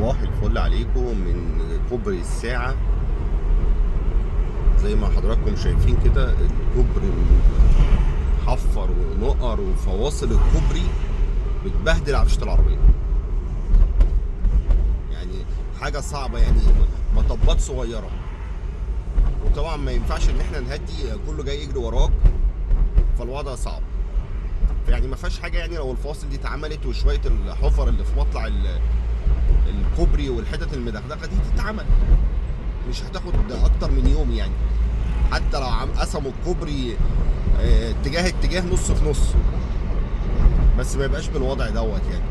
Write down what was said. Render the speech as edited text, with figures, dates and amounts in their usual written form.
صباح الفل عليكم من كوبري الساعة. زي ما حضراتكم شايفين كده الكوبري محفر ونقر، وفواصل الكوبري بتبهدل عفشة العربية. يعني حاجة صعبة، يعني مطبات صغيرة، وطبعا ما ينفعش ان احنا نهدي، كله جاي يجري وراك، فالوضع صعب. يعني ما فيهاش حاجة، يعني لو الفواصل دي اتعملت وشوية الحفر اللي في مطلع الكوبري والحتت المدغدغة دي تتعمل، مش هتاخد اكتر من يوم يعني. حتى لو قسموا الكوبري اتجاه نص في نص، بس ما يبقاش بالوضع دوت يعني.